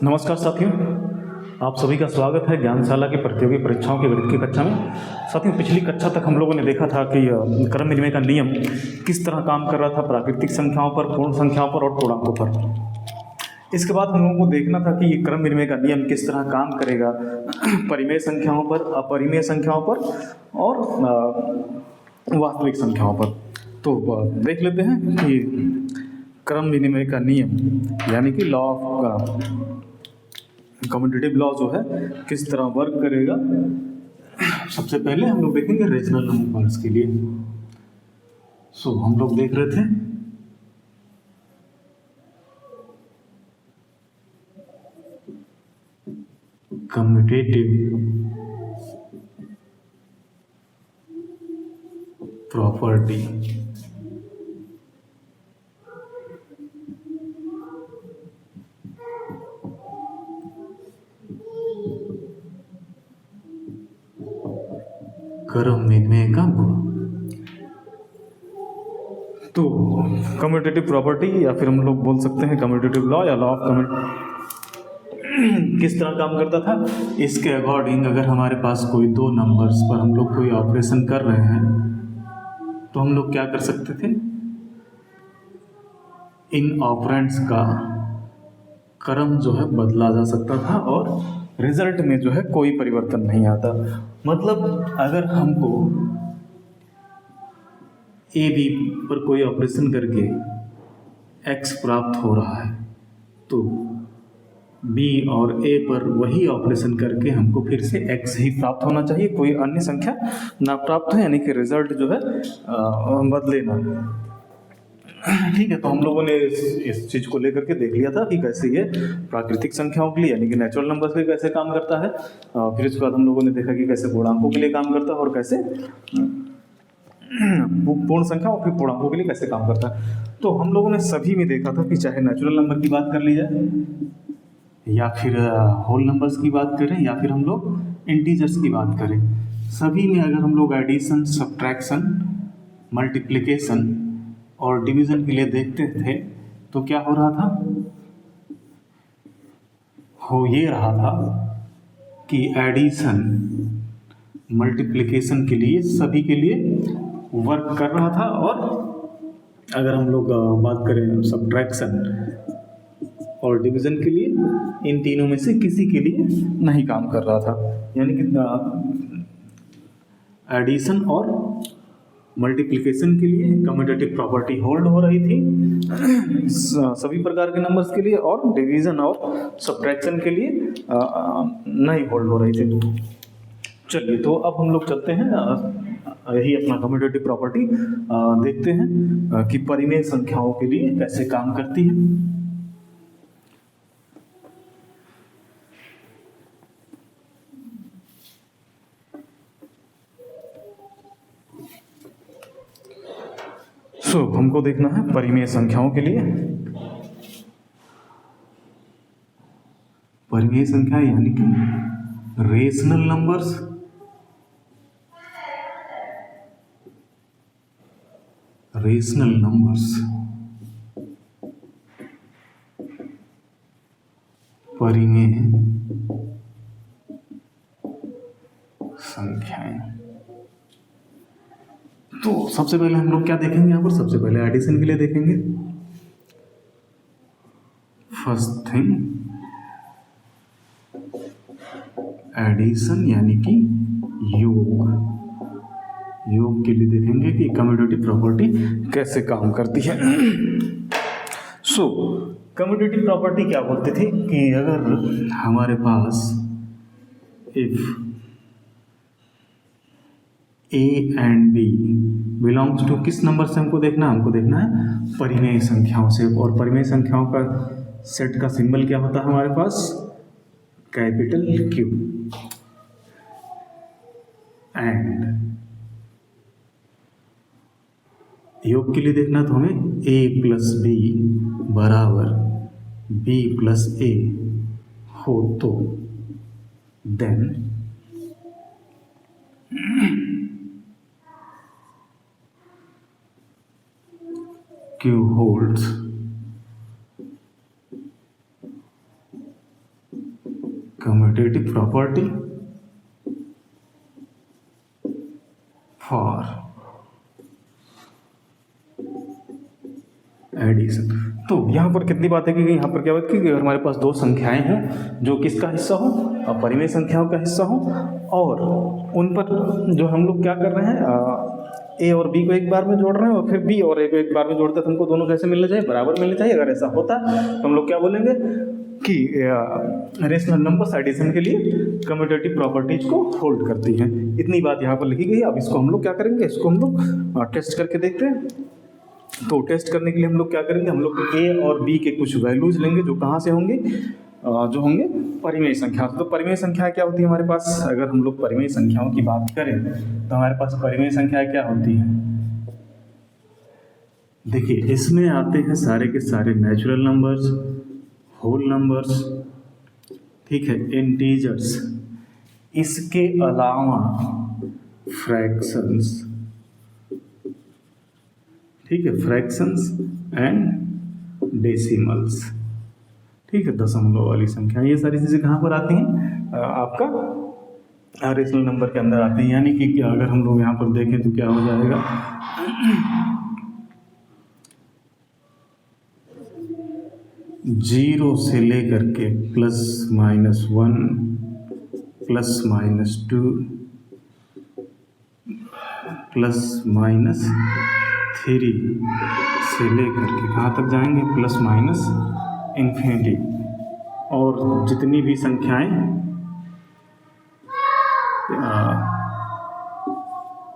नमस्कार साथियों, आप सभी का स्वागत है ज्ञानशाला की प्रतियोगी परीक्षाओं की गणित की कक्षा में। साथियों, पिछली कक्षा तक हम लोगों ने देखा था कि क्रम विनिमय का नियम किस तरह काम कर रहा था प्राकृतिक संख्याओं पर, पूर्ण संख्याओं पर और पूर्णांकों पर। इसके बाद हम लोगों को देखना था कि ये क्रम विनिमय का नियम किस तरह काम करेगा परिमेय संख्याओं पर, अपरिमेय संख्याओं पर और वास्तविक संख्याओं पर। तो देख लेते हैं कि क्रम विनिमय का नियम यानी कि लॉ ऑफ कम्यूटेटिव लॉ जो है किस तरह वर्क करेगा। सबसे पहले हम लोग देखेंगे रेशनल नंबर्स के लिए। हम लोग देख रहे थे कम्यूटेटिव प्रॉपर्टी। क्रम विनिमय का गुण। तो कम्यूटेटिव प्रॉपर्टी या फिर हम लोग बोल सकते हैं कम्यूटेटिव लॉ या लॉ ऑफ किस तरह काम करता था। इसके अकॉर्डिंग अगर हमारे पास कोई दो नंबर्स पर हम लोग कोई ऑपरेशन कर रहे हैं तो हम लोग क्या कर सकते थे, इन ऑपरेंड्स का क्रम जो है बदला जा सकता था और रिजल्ट में जो है कोई परिवर्तन नहीं आता। मतलब अगर हमको ए बी पर कोई ऑपरेशन करके एक्स प्राप्त हो रहा है तो बी और ए पर वही ऑपरेशन करके हमको फिर से एक्स ही प्राप्त होना चाहिए, कोई अन्य संख्या ना प्राप्त हो, यानी कि रिजल्ट जो है बदले ना। ठीक है, तो हम लोगों ने इस चीज को लेकर के देख लिया था कि कैसे ये प्राकृतिक संख्याओं के लिए यानी कि नेचुरल नंबर्स के कैसे काम करता है। फिर उसके बाद हम लोगों ने देखा कि कैसे पूर्णांकों के लिए काम करता है और कैसे पूर्ण संख्या और फिर पूर्णांकों के लिए कैसे काम करता है। तो हम लोगों ने सभी में देखा था कि चाहे नेचुरल नंबर की बात कर ली जाए या फिर होल नंबर्स की बात करें या फिर हम लोग इंटीजर्स की बात करें, सभी में अगर हम लोग एडिशन, सब्ट्रैक्शन, मल्टीप्लिकेशन और डिवीजन के लिए देखते थे तो क्या हो रहा था, हो ये रहा था कि एडिशन, मल्टीप्लिकेशन के लिए सभी के लिए वर्क कर रहा था और अगर हम लोग बात करें सब्ट्रैक्शन और डिवीजन के लिए इन तीनों में से किसी के लिए नहीं काम कर रहा था। यानी कि एडिशन और मल्टीप्लिकेशन के लिए कम्यूटेटिव प्रॉपर्टी होल्ड हो रही थी सभी प्रकार के नंबर्स के लिए, और डिवीजन और सब्ट्रैक्शन के लिए नहीं होल्ड हो रही थी। चलिए, तो अब हम लोग चलते हैं यही अपना कम्यूटेटिव प्रॉपर्टी देखते हैं कि परिमेय संख्याओं के लिए कैसे काम करती है। हमको देखना है परिमेय संख्याओं के लिए। परिमेय संख्या यानी कि रेशनल नंबर्स, रेशनल नंबर्स परिमेय संख्याएं। तो सबसे पहले हम लोग क्या देखेंगे यहाँ पर, सबसे पहले एडिशन के लिए देखेंगे। फर्स्ट थिंग एडिशन यानी कि योग। योग के लिए देखेंगे कि कम्यूटेटिव प्रॉपर्टी कैसे काम करती है। कम्यूटेटिव प्रॉपर्टी क्या बोलती थी कि अगर हमारे पास if A and B belongs to, किस नंबर से हमको देखना है, हमको देखना है परिमेय संख्याओं से। और परिमेय संख्याओं का सेट का सिंबल क्या होता है हमारे पास, कैपिटल क्यू। एंड योग के लिए देखना तो हमें a प्लस बी बराबर b प्लस ए हो तो then Q holds commutative property for addition. तो यहाँ पर कितनी बातें की गई, यहाँ पर क्या बात की कि अगर हमारे पास दो संख्याएं हों जो किसका हिस्सा हो, परिमेय संख्याओं का हिस्सा हो, और उन पर जो हम लोग क्या कर रहे हैं, ए और बी को एक बार में जोड़ रहे हैं और फिर बी और ए को एक बार में जोड़ते हैं, तो हमको दोनों कैसे मिलने चाहिए, बराबर मिलने चाहिए। अगर ऐसा होता तो हम लोग क्या बोलेंगे कि रेशनल नंबर्स एडिशन के लिए कम्यूटेटिव प्रॉपर्टीज को होल्ड करती हैं। इतनी बात यहाँ पर लिखी गई है। अब इसको हम लोग क्या करेंगे, इसको हम लोग टेस्ट करके देखते हैं। तो टेस्ट करने के लिए हम लोग क्या करेंगे, हम लोग ए और बी के कुछ वैल्यूज लेंगे जो कहाँ से होंगे, जो होंगे परिमेय संख्या। तो परिमेय संख्या क्या होती है हमारे पास, अगर हम लोग परिमेय संख्याओं की बात करें तो हमारे पास परिमेय संख्या क्या होती है। देखिए इसमें आते हैं सारे के सारे नेचुरल नंबर्स, होल नंबर्स, ठीक है, इंटीजर्स, इसके अलावा फ्रैक्शंस, ठीक है, फ्रैक्शंस एंड डेसिमल्स, ठीक है, दशमलव वाली संख्या। ये सारी चीज़ें कहाँ पर आती हैं, आपका रेशनल नंबर के अंदर आती हैं। यानी कि अगर हम लोग यहाँ पर देखें तो क्या हो जाएगा, जीरो से लेकर के +-1, +-2, +-3 से लेकर के कहाँ तक जाएंगे, +-इन्फिनिटी। और जितनी भी संख्याएं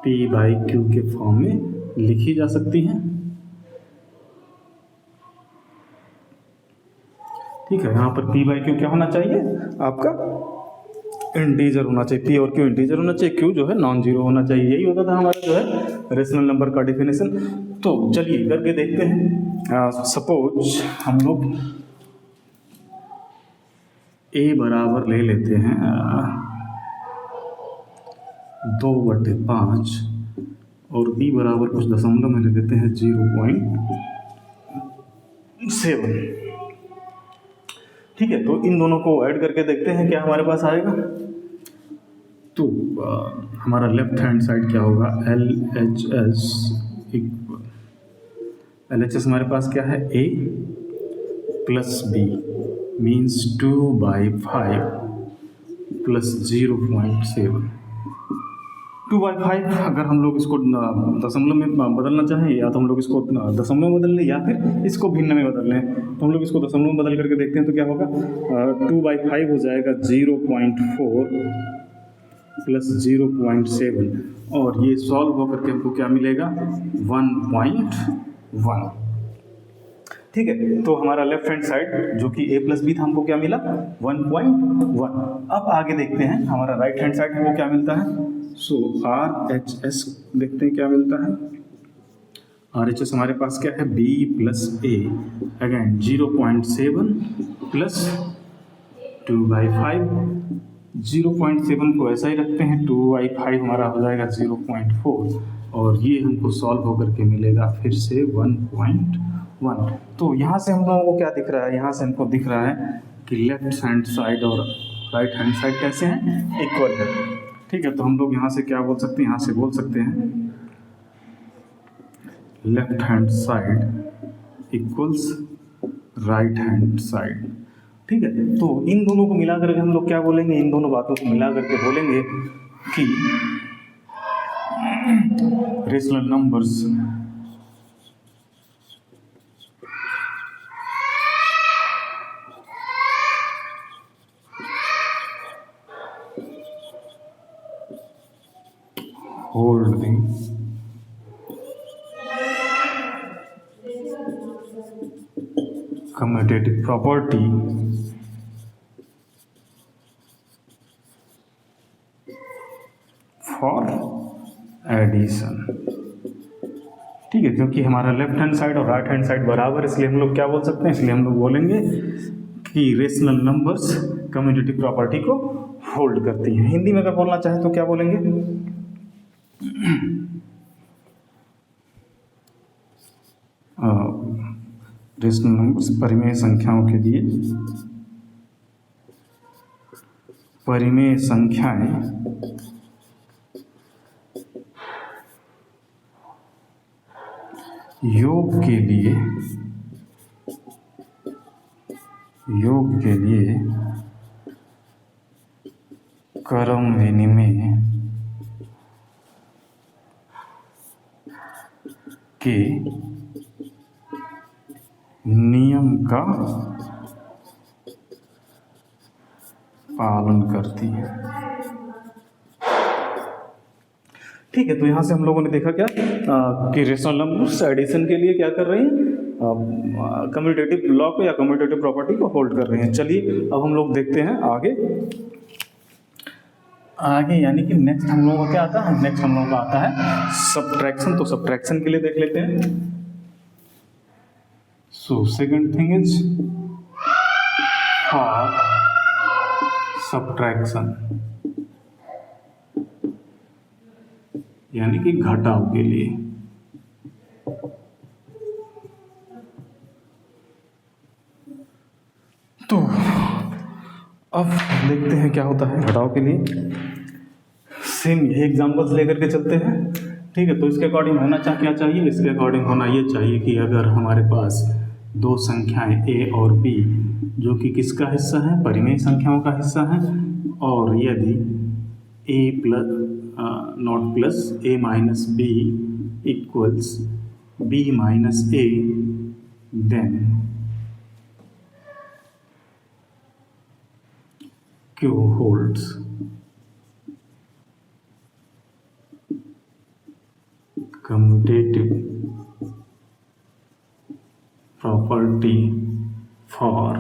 p/q के फॉर्म में लिखी जा सकती हैं, ठीक है। यहाँ पर p/q क्या होना चाहिए, आपका इंटीजर होना चाहिए। p और q इंटीजर होना चाहिए, q जो है नॉन जीरो होना चाहिए। यही होता था हमारा जो है रेशनल नंबर का डिफिनेशन। तो चलिए करके देखते हैं। सपोज हम लोग a बराबर ले लेते हैं 2/5 और b बराबर कुछ दशमलव में ले लेते हैं 0.7, ठीक है। तो इन दोनों को ऐड करके देखते हैं क्या हमारे पास आएगा। तो हमारा लेफ्ट हैंड साइड क्या होगा, LHS हमारे पास क्या है, a + b मीन्स 2/5 + 0.7। 2/5 अगर हम लोग इसको दशमलव में बदलना चाहें, या तो हम लोग इसको दशमलव में बदल लें या फिर इसको भिन्न में बदल लें। तो हम लोग इसको दशमलव में बदल करके देखते हैं तो क्या होगा, 2/5 हो जाएगा 0.4 + 0.7, और ये सॉल्व होकर के हमको क्या मिलेगा, 1.1, ठीक है। तो हमारा लेफ्ट हैंड साइड जो कि a + b था, हमको क्या मिला, 1.1। अब आगे देखते हैं हमारा राइट हैंड साइड हमको क्या मिलता है। सो RHS देखते हैं क्या मिलता है। RHS हमारे पास क्या है, b + a, अगेन 0.7 + 2/5, 0.7 को ऐसा ही रखते हैं, 2/5 हमारा हो जाएगा 0.4, और ये हमको सॉल्व होकर के मिलेगा फिर से 1.1। तो यहाँ से हम लोगों को क्या दिख रहा है, यहाँ से हमको दिख रहा है कि लेफ्ट हैंड साइड और राइट हैंड साइड कैसे हैं, इक्वल है, ठीक है। तो हम लोग यहाँ से क्या बोल सकते हैं, यहाँ से बोल सकते हैं left hand side equals right hand side, ठीक है। तो इन दोनों को मिला करके हम लोग क्या बोलेंगे, इन दोनों बातों को मिला करके बोलेंगे कि rational numbers hold the commutative property for addition, ठीक है। क्योंकि हमारा लेफ्ट हैंड साइड और राइट हैंड साइड बराबर, इसलिए हम लोग क्या बोल सकते हैं, इसलिए हम लोग बोलेंगे कि रेशनल नंबर्स कम्यूटेटिव प्रॉपर्टी को होल्ड करती हैं। हिंदी में अगर बोलना चाहें तो क्या बोलेंगे, रेशनल नंबर्स परिमेय संख्याओं के लिए परिमेय संख्याएं योग के लिए क्रम विनिमय के नियम का पालन करती है। ठीक है, तो यहाँ से हम लोगों ने देखा क्या कि रेशनल नंबर्स एडिशन के लिए क्या कर रही हैं, कम्यूटेटिव लॉ को या कम्यूटेटिव प्रॉपर्टी को होल्ड कर रहे हैं। चलिए अब हम लोग देखते हैं आगे यानी कि नेक्स्ट हम लोगों का क्या आता है, नेक्स्ट हम लोगों का आता है सब्ट्रैक्शन। तो सब्ट्रैक्शन के लिए देख लेते हैं। So second thing is for subtraction यानी कि घटाव के लिए। तो अब देखते हैं क्या होता है घटाव के लिए। सेम यही एग्जांपल्स लेकर के चलते हैं। ठीक है, तो इसके अकॉर्डिंग होना क्या चाहिए, इसके अकॉर्डिंग होना ये चाहिए कि अगर हमारे पास दो संख्याएं a और b जो कि किसका हिस्सा है, परिमेय संख्याओं का हिस्सा है, और यदि a plus not plus a minus b equals b minus a, then Q holds commutative property for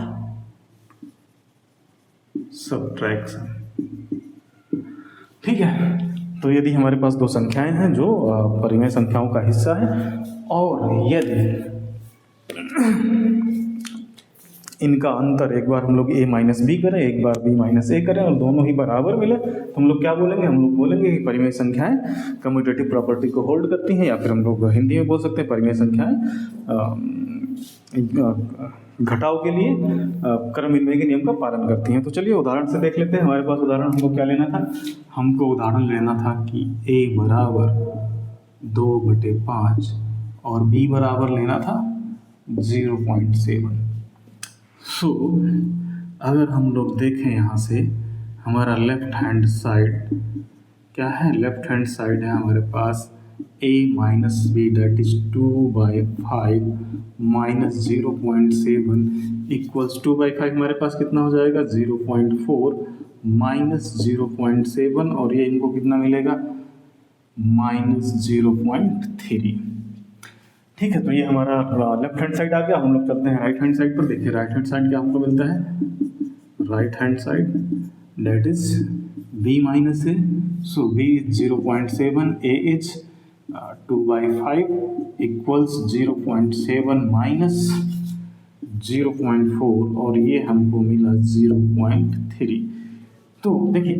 subtraction। ठीक है, तो यदि हमारे पास दो संख्याएं हैं जो परिमेय संख्याओं का हिस्सा है, और यदि इनका अंतर एक बार हम लोग a माइनस बी करें, एक बार b माइनस a करें, और दोनों ही बराबर मिले, तो हम लोग क्या बोलेंगे, हम लोग बोलेंगे कि परिमेय संख्याएं कम्यूटेटिव प्रॉपर्टी को होल्ड करती हैं, या फिर हम लोग हिंदी में बोल सकते हैं परिमेय संख्याएं घटाव के लिए क्रम विनिमय के नियम का पालन करती हैं। तो चलिए उदाहरण से देख लेते हैं। हमारे पास उदाहरण हमको क्या लेना था, हमको उदाहरण लेना था कि a बराबर 2/5 और b बराबर लेना था 0.7। सो अगर हम लोग देखें यहाँ से हमारा लेफ्ट हैंड साइड क्या है, लेफ्ट हैंड साइड है हमारे पास a minus B that is 2/5 minus 0.7 equals 2/5 हमारे पास कितना हो जाएगा 0.4 माइनस 0.7, और ये इनको कितना मिलेगा -0.3। ठीक है, तो ये हमारा लेफ्ट हैंड साइड आ गया। हम लोग चलते हैं राइट हैंड साइड पर। देखिए राइट हैंड साइड क्या हमको मिलता है, right hand side that is b minus a, so b is 0.7, a is 2/5 equals 0.7 minus 0.4, और ये हमको मिला 0.3। तो देखिए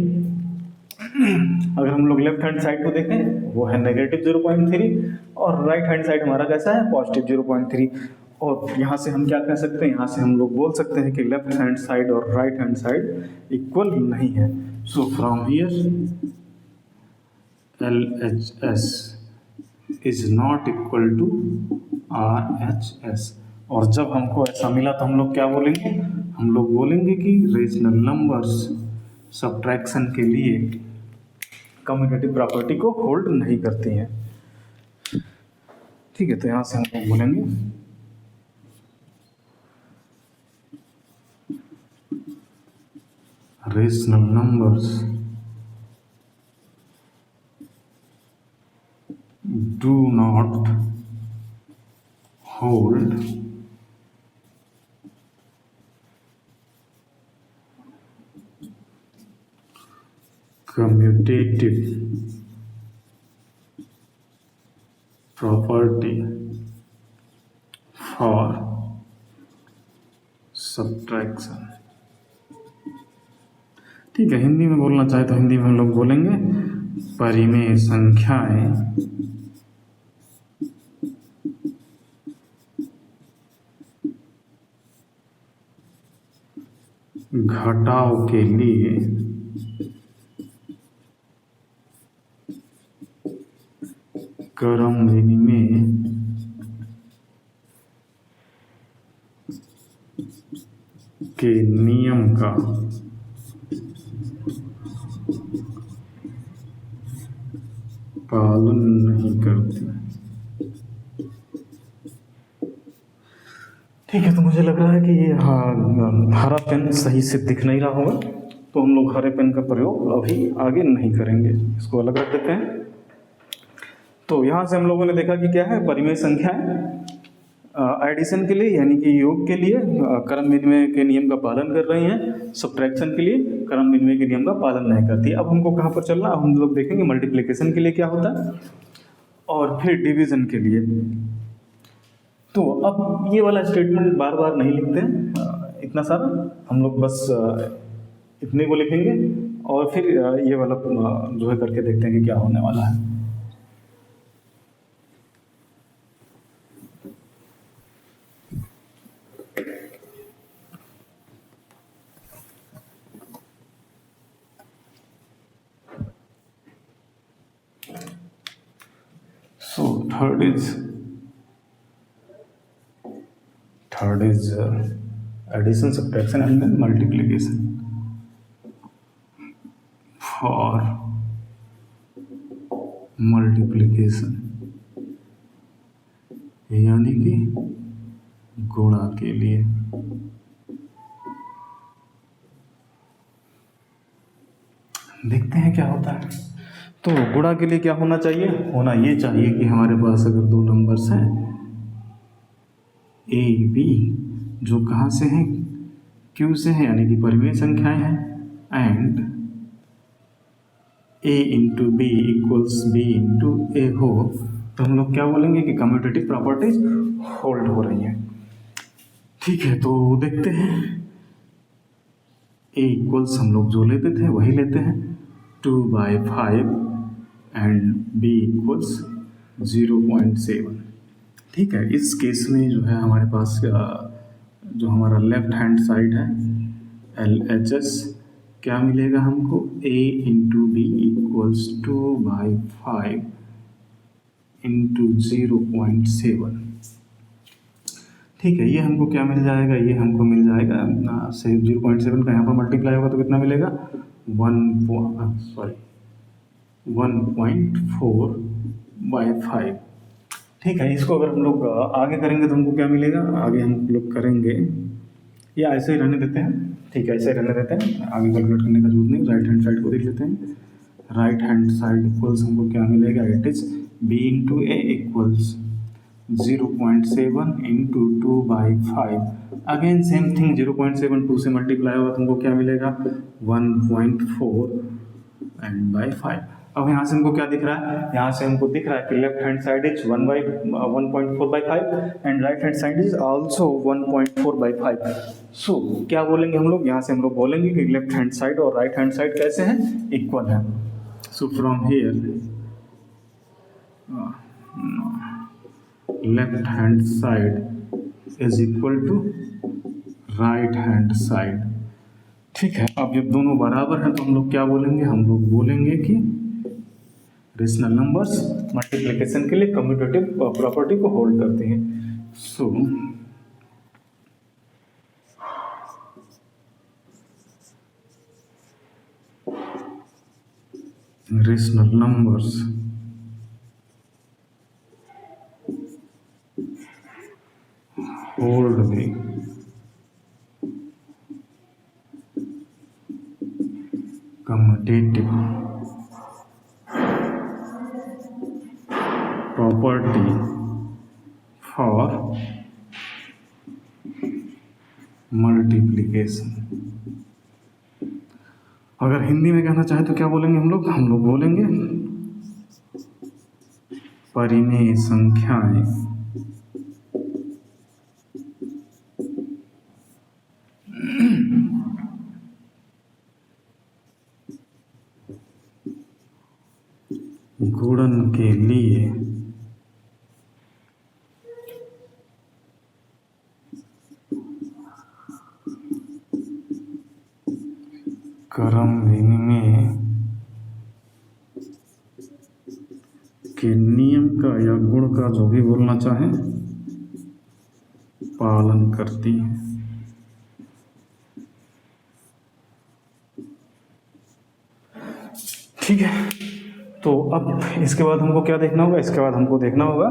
अगर हम लोग लेफ्ट हैंड साइड को देखें वो है नेगेटिव 0.3, और राइट हैंड साइड हमारा कैसा है पॉजिटिव 0.3। और यहाँ से हम क्या कह सकते हैं, यहाँ से हम लोग बोल सकते हैं कि लेफ्ट हैंड साइड और राइट हैंड साइड इक्वल नहीं है। So from here LHS is not equal to RHS। और जब हमको ऐसा मिला तो हम लोग क्या बोलेंगे, हम लोग बोलेंगे कि रेशनल नंबर्स सब्ट्रैक्शन के लिए कम्यूटेटिव प्रॉपर्टी को होल्ड नहीं करती हैं। ठीक है, तो यहाँ से हम लोग बोलेंगे rational numbers do not hold commutative property for subtraction। ठीक है, हिंदी में बोलना चाहे तो हिंदी में हम लोग बोलेंगे परिमेय संख्याएं घटाव के लिए क्रम विनिमय के नियम का पालन नहीं करती। ठीक है, तो मुझे लग रहा है कि ये हरा पेन सही से दिख नहीं रहा होगा, तो हम लोग हरे पेन का प्रयोग अभी आगे नहीं करेंगे, इसको अलग रख देते हैं। तो यहाँ से हम लोगों ने देखा कि क्या है, परिमेय संख्याएं एडिशन के लिए यानी कि योग के लिए क्रम विनिमय के नियम का पालन कर रही हैं, सब्ट्रैक्शन के लिए क्रम विनिमय के नियम का पालन नहीं करती। अब हमको कहाँ पर चलना, अब हम लोग देखेंगे मल्टीप्लिकेशन के लिए क्या होता है और फिर डिवीजन के लिए। तो अब ये वाला स्टेटमेंट बार बार नहीं लिखते हैं इतना सारा, हम लोग बस इतने को लिखेंगे और फिर ये वाला जो है करके देखते हैं कि क्या होने वाला है। So third is addition, subtraction and then multiplication. For multiplication यानी कि गुणा के लिए, देखते हैं क्या होता है। तो गुणा के लिए क्या होना चाहिए, होना ये चाहिए कि हमारे पास अगर दो नंबर्स हैं ए बी, जो कहाँ से हैं, क्यू से हैं यानी कि परिमेय संख्याएं हैं, and A into B equals B into A हो, तो हम लोग क्या बोलेंगे कि कम्यूटेटिव प्रॉपर्टीज होल्ड हो रही हैं। ठीक है, तो देखते हैं। ए इक्वल्स हम लोग जो लेते थे वही लेते हैं, 2/5 एंड बी इक्वल्स 0.7। ठीक है, इस केस में जो है हमारे पास जो हमारा लेफ्ट हैंड साइड है LHS क्या मिलेगा हमको, a into B equals 2/5 into 0.7। ठीक है, ये हमको क्या मिल जाएगा, ये हमको मिल जाएगा 0.7 का यहाँ पर मल्टीप्लाई होगा तो कितना मिलेगा, 1.4/5। ठीक है, इसको अगर हम लोग आगे करेंगे तो हमको क्या मिलेगा, आगे हम लोग करेंगे या ऐसे ही रहने देते हैं। ठीक है, ऐसे ही रहने देते हैं, आगे कैलकुलेट करने का जरूरत नहीं। राइट हैंड साइड को देख लेते हैं। राइट हैंड साइड इक्वल्स हमको क्या मिलेगा, it is b into A equals 0.7 into 2/5। Again same thing, 0.7 2 से मल्टीप्लाई होगा तो हमको क्या मिलेगा, 1.4 एंड बाई 5। अब यहाँ से हमको क्या दिख रहा है, यहाँ से हमको दिख रहा है कि left hand side is 1.4/5 and right hand side is also 1.4/5। सो क्या बोलेंगे हम लोग, यहाँ से हम लोग बोलेंगे कि लेफ्ट हैंड साइड और राइट हैंड साइड कैसे हैं, इक्वल है। So from here left hand side is equal to right hand side. ठीक है, अब जब दोनों बराबर हैं तो हम लोग क्या बोलेंगे, हम लोग बोलेंगे कि रेशनल नंबर्स मल्टीप्लिकेशन के लिए कम्यूटेटिव प्रॉपर्टी को होल्ड करते हैं। So rational numbers hold the commutative property for multiplication. अगर हिंदी में कहना चाहे तो क्या बोलेंगे हम लोग बोलेंगे परिमेय संख्याएं गुणन के लिए क्रम विनिमय के नियम का या गुण का जो भी बोलना चाहें पालन करती है। ठीक है, तो अब इसके बाद हमको क्या देखना होगा? इसके बाद हमको देखना होगा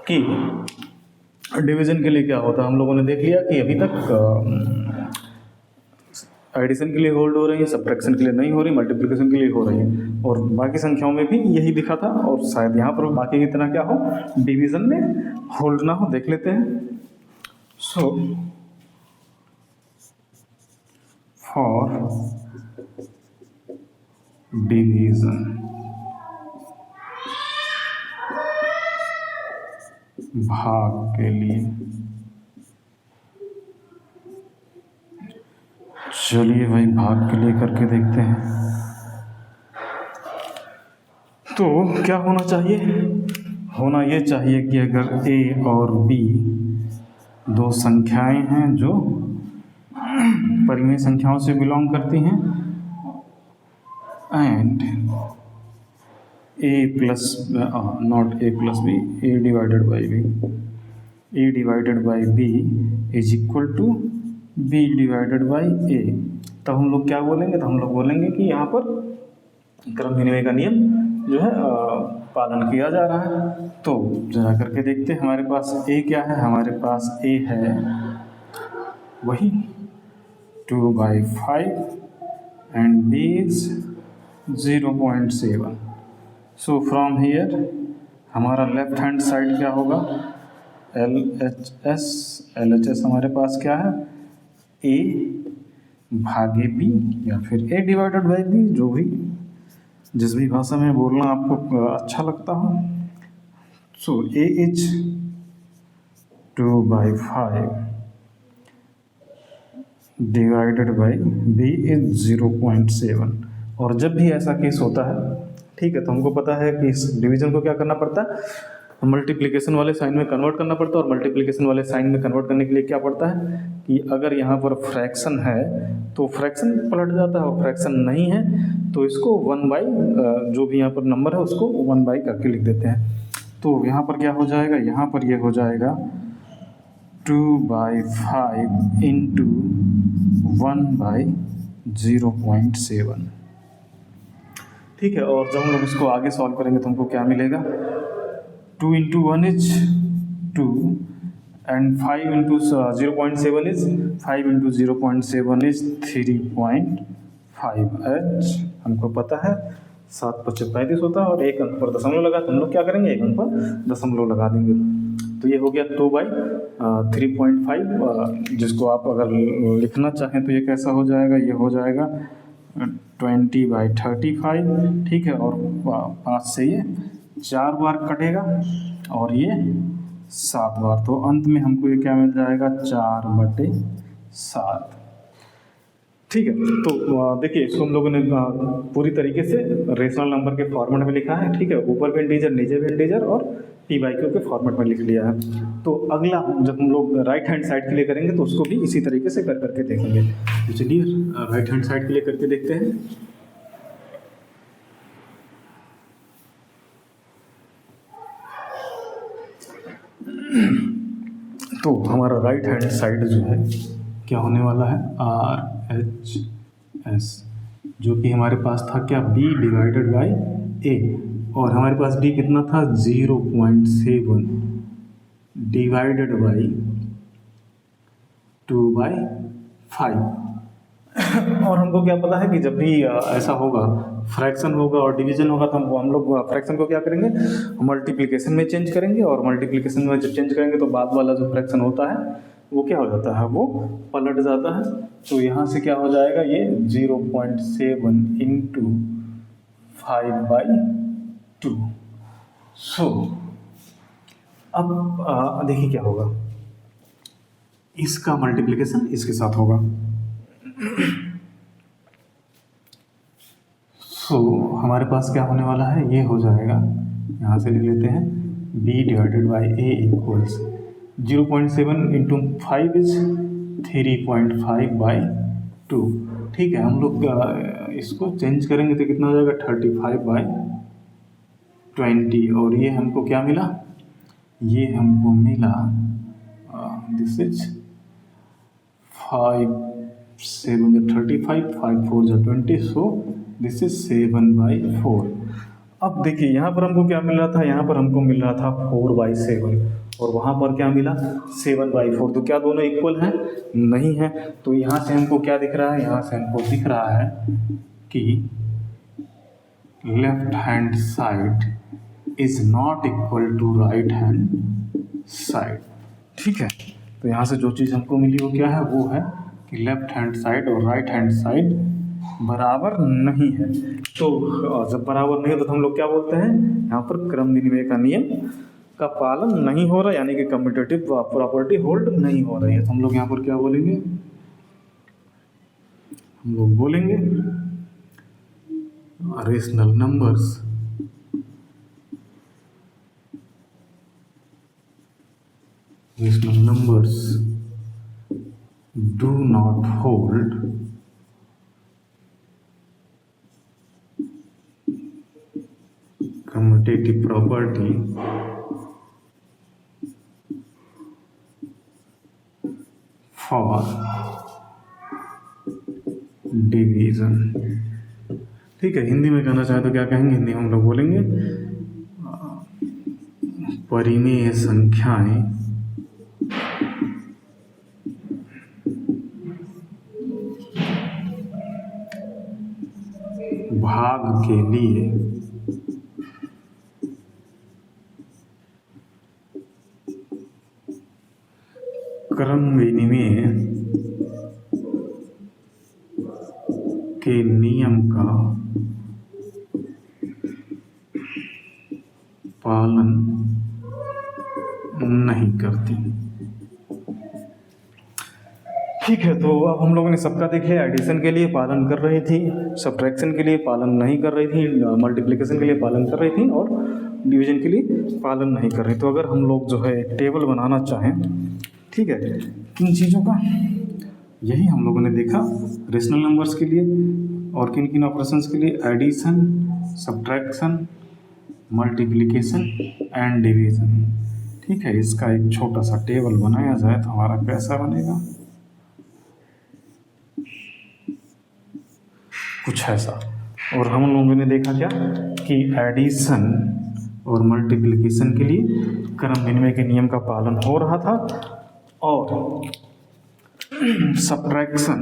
कि डिवीजन के लिए क्या होता है। हम लोगों ने देख लिया कि अभी तक एडिशन के लिए होल्ड हो रही है, सब्ट्रैक्शन के लिए नहीं हो रही, मल्टीप्लिकेशन के लिए हो रही है, और बाकी संख्याओं में भी यही दिखा था, और शायद यहाँ पर बाकी की तरह क्या हो, डिवीजन में होल्ड ना हो। देख लेते हैं। सो फॉर डिवीजन भाग के लिए, चलिए भाई भाग के लिए करके देखते हैं। तो क्या होना चाहिए? होना ये चाहिए कि अगर ए और बी दो संख्याएं हैं जो परिमेय संख्याओं से बिलोंग करती हैं, and A plus not A plus B, A divided by B, A divided by B is equal to B divided by A, तब हम लोग क्या बोलेंगे? तो हम लोग बोलेंगे कि यहाँ पर क्रम विनिमय का नियम जो है पालन किया जा रहा है। तो जरा करके देखते हैं। हमारे पास ए क्या है? हमारे पास ए है वही 2/5 and b is 0.7। So from here हमारा लेफ्ट हैंड साइड क्या होगा? LHS हमारे पास क्या है? ए भागे बी, या फिर ए डिवाइडेड बाई बी, जो भी जिस भी भाषा में बोलना आपको अच्छा लगता हो। So A is 2/5 divided by B is 0.7। और जब भी ऐसा केस होता है, ठीक है, तो हमको पता है कि इस डिवीजन को क्या करना पड़ता है? मल्टीप्लिकेशन वाले साइन में कन्वर्ट करना पड़ता है। और मल्टीप्लिकेशन वाले साइन में कन्वर्ट करने के लिए क्या पड़ता है कि अगर यहाँ पर फ्रैक्शन है तो फ्रैक्शन पलट जाता है, और फ्रैक्शन नहीं है तो इसको 1/, जो भी यहाँ पर नंबर है उसको 1/, करके लिख देते हैं। तो यहाँ पर क्या हो जाएगा? यहाँ पर ये हो जाएगा 2/5 इंटू 1/0.7। ठीक है, और जब हम लोग इसको आगे सॉल्व करेंगे तो हमको क्या मिलेगा? 2 into 1 is 2 and 5 into 0.7 is 5 into 0.7 is 3.5h। हमको पता है 7×5 = 35 होता है, और एक अंक पर दशमलव लगा तो हम लोग क्या करेंगे? एक अंक पर दशमलव लगा देंगे। तो ये हो गया 2/3.5, जिसको आप अगर लिखना चाहें तो ये कैसा हो जाएगा? ये हो जाएगा 20/35। ठीक है, और 5 से ये 4 बार कटेगा और ये 7 बार, तो अंत में हमको ये क्या मिल जाएगा? 4/7। ठीक है, तो देखिए इसको हम लोगों ने पूरी तरीके से रेशनल नंबर के फॉर्मेट में लिखा है। ठीक है, ऊपर भी इंटीजर, नीचे भी इंटीजर, और p/q के फॉर्मेट में लिख लिया है। तो अगला जब हम लोग राइट हैंड साइड के लिए करेंगे तो उसको भी इसी तरीके से कर करके देखेंगे। तो चलिए राइट हैंड साइड के लिए करके देखते हैं। तो हमारा राइट हैंड साइड जो है क्या होने वाला है? RHS, जो कि हमारे पास था क्या? B डिवाइडेड बाई A, और हमारे पास B कितना था? 0.7 डिवाइडेड बाई 2/5। और हमको क्या पता है कि जब भी ऐसा होगा, फ्रैक्शन होगा और डिवीजन होगा, तो हम लोग फ्रैक्शन को क्या करेंगे? मल्टीप्लिकेशन में चेंज करेंगे, और मल्टीप्लिकेशन में जब चेंज करेंगे तो बाद वाला जो फ्रैक्शन होता है वो क्या हो जाता है? वो पलट जाता है। तो यहाँ से क्या हो जाएगा? ये 0.7 इंटू 5/2। सो अब देखिए क्या होगा, इसका मल्टीप्लिकेशन इसके साथ होगा। सो हमारे पास क्या होने वाला है? ये हो जाएगा, यहाँ से लिख लेते हैं, b divided by a equals 0.7 into 5 is 3.5/2। ठीक है, हम लोग इसको चेंज करेंगे तो कितना हो जाएगा 35/20, और ये हमको क्या मिला, ये हमको मिला this is 5 7 35, 5 4 20, so this is 7/4। अब देखिए यहाँ पर हमको क्या मिल रहा था, यहाँ पर हमको मिल रहा था 4/7 और वहाँ पर क्या मिला 7/4। तो क्या दोनों इक्वल हैं? नहीं है। तो यहाँ से हमको क्या दिख रहा है, यहाँ से हमको दिख रहा है कि left hand side is not equal to right hand side. ठीक है, तो यहाँ से जो चीज़ हमको मिली वो क्या है, वो है कि लेफ्ट हैंड साइड और राइट हैंड साइड बराबर नहीं है। तो जब बराबर नहीं है तो हम लोग क्या बोलते हैं, यहाँ पर क्रम विनिमय का नियम का पालन नहीं हो रहा, यानी कि कम्यूटेटिव प्रॉपर्टी होल्ड नहीं हो रही है। तो हम लोग यहाँ पर क्या बोलेंगे, हम लोग बोलेंगे rational numbers do not hold commutative property for division। ठीक है, हिंदी में कहना चाहे तो क्या कहेंगे, हिंदी में हम लोग बोलेंगे परिमेय संख्याएं भाग के लिए क्रम विनिमय के नियम का पालन नहीं करती। ठीक है, तो अब हम लोगों ने सबका देख लिया। एडिशन के लिए पालन कर रही थी, सब्ट्रैक्शन के लिए पालन नहीं कर रही थी, मल्टीप्लिकेशन के लिए पालन कर रही थी और डिवीजन के लिए पालन नहीं कर रही। तो अगर हम लोग जो है एक टेबल बनाना चाहें, ठीक है, किन चीज़ों का, यही हम लोगों ने देखा रेशनल नंबर्स के लिए और किन किन ऑपरेशंस के लिए, addition, subtraction, multiplication and division. ठीक है, इसका एक छोटा सा टेबल बनाया जाए तो हमारा कैसा बनेगा, कुछ ऐसा। और हम लोगों ने देखा क्या कि एडिशन और मल्टीप्लिकेशन के लिए क्रम विनिमय के नियम का पालन हो रहा था और सब्ट्रैक्शन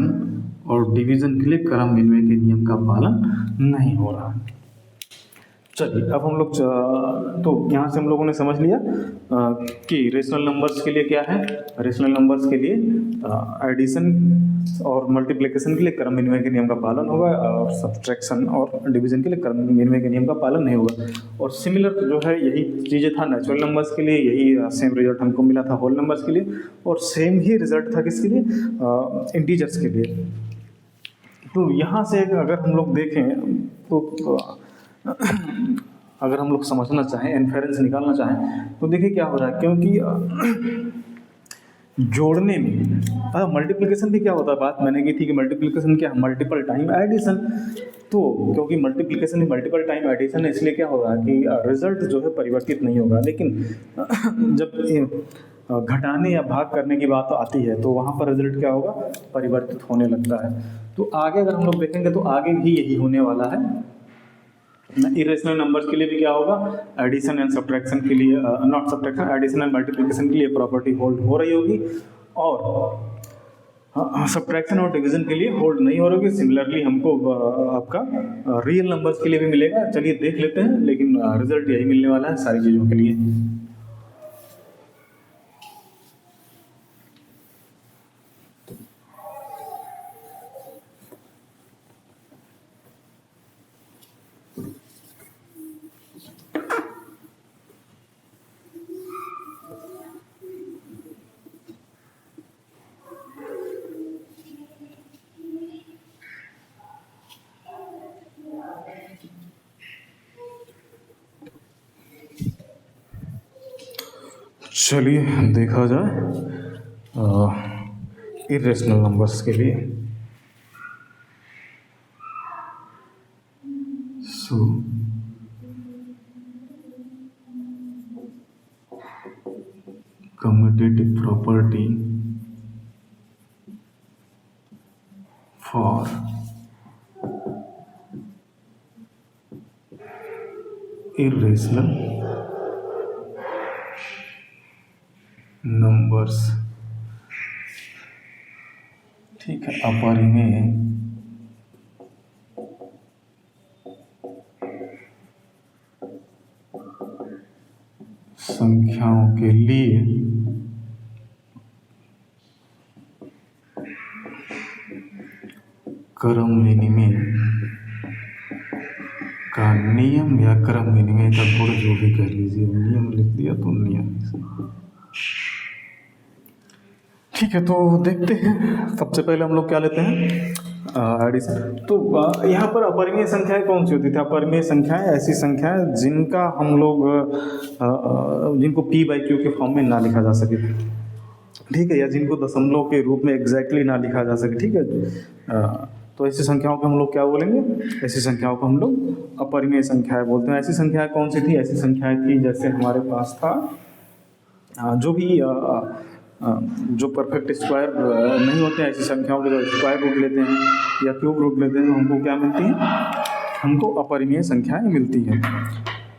और डिवीजन के लिए क्रम विनिमय के नियम का पालन नहीं हो रहा। चलिए, अब हम लोग तो यहाँ से हम लोगों ने समझ लिया कि रेशनल नंबर्स के लिए क्या है, रेशनल नंबर्स के लिए एडिशन और मल्टीप्लिकेशन के लिए क्रम विनिमय के नियम का पालन होगा और सब्ट्रैक्शन और डिवीजन के लिए क्रम विनिमय के नियम का पालन नहीं होगा। और सिमिलर जो है यही चीज़ें था नेचुरल नंबर्स के लिए, यही सेम रिजल्ट हमको मिला था होल नंबर्स के लिए और सेम ही रिजल्ट था किसके लिए, इंटीजर्स के लिए। तो यहाँ से अगर हम लोग देखें तो अगर हम लोग समझना चाहें, इन्फेरेंस निकालना चाहें तो देखिए क्या हो रहा है, क्योंकि जोड़ने में मल्टीप्लिकेशन भी क्या होता है, बात मैंने की थी कि मल्टीप्लिकेशन क्या, मल्टीपल टाइम एडिशन। तो क्योंकि मल्टीप्लिकेशन में मल्टीपल टाइम एडिशन है, इसलिए क्या होगा कि रिजल्ट जो है परिवर्तित नहीं होगा। लेकिन जब घटाने या भाग करने की बात आती है तो वहाँ पर रिजल्ट क्या होगा, परिवर्तित होने लगता है। तो आगे अगर हम लोग देखेंगे तो आगे भी यही होने वाला है। इरेशनल नंबर्स के लिए भी क्या होगा, एडिशन एंड सब्ट्रैक्शन के लिए, not subtraction, addition and multiplication के लिए प्रॉपर्टी होल्ड हो रही होगी और सब्ट्रैक्शन और डिवीजन के लिए होल्ड नहीं हो रही होगी। सिमिलरली हमको आपका रियल नंबर्स के लिए भी मिलेगा। चलिए देख लेते हैं, लेकिन रिजल्ट यही मिलने वाला है सारी चीज़ों के लिए। चलिए देखा जाए इरेशनल नंबर्स के लिए। सो commutative property for irrational numbers। ठीक है, अपरिमेय संख्याओं के लिए क्रम विनिमय का नियम या क्रम विनिमय का गुण जो भी कह लीजिए, नियम लिख दिया तो नियम। ठीक है, तो देखते हैं। सबसे पहले हम लोग क्या लेते हैं, एडिशन। तो यहाँ पर अपरिमेय संख्याएं कौन सी होती थी? अपरिमेय संख्याएं ऐसी संख्याएं जिनका हम लोग जिनको पी बाई क्यू के फॉर्म में ना लिखा जा सके, ठीक है, या जिनको दशमलव के रूप में एग्जैक्टली ना लिखा जा सके, ठीक है। तो ऐसी संख्याओं को हम लोग क्या बोलेंगे? ऐसी संख्याओं को हम लोग अपरिमेय संख्याएं बोलते हैं। ऐसी संख्याएं कौन सी थी? ऐसी संख्याएं थी जैसे हमारे पास था जो भी जो परफेक्ट स्क्वायर नहीं होते हैं, ऐसी संख्याओं के जो स्क्वायर रूट लेते हैं या क्यूब रूट लेते हैं, तो हमको क्या मिलती हैं? हमको अपरिमेय संख्याएं मिलती हैं।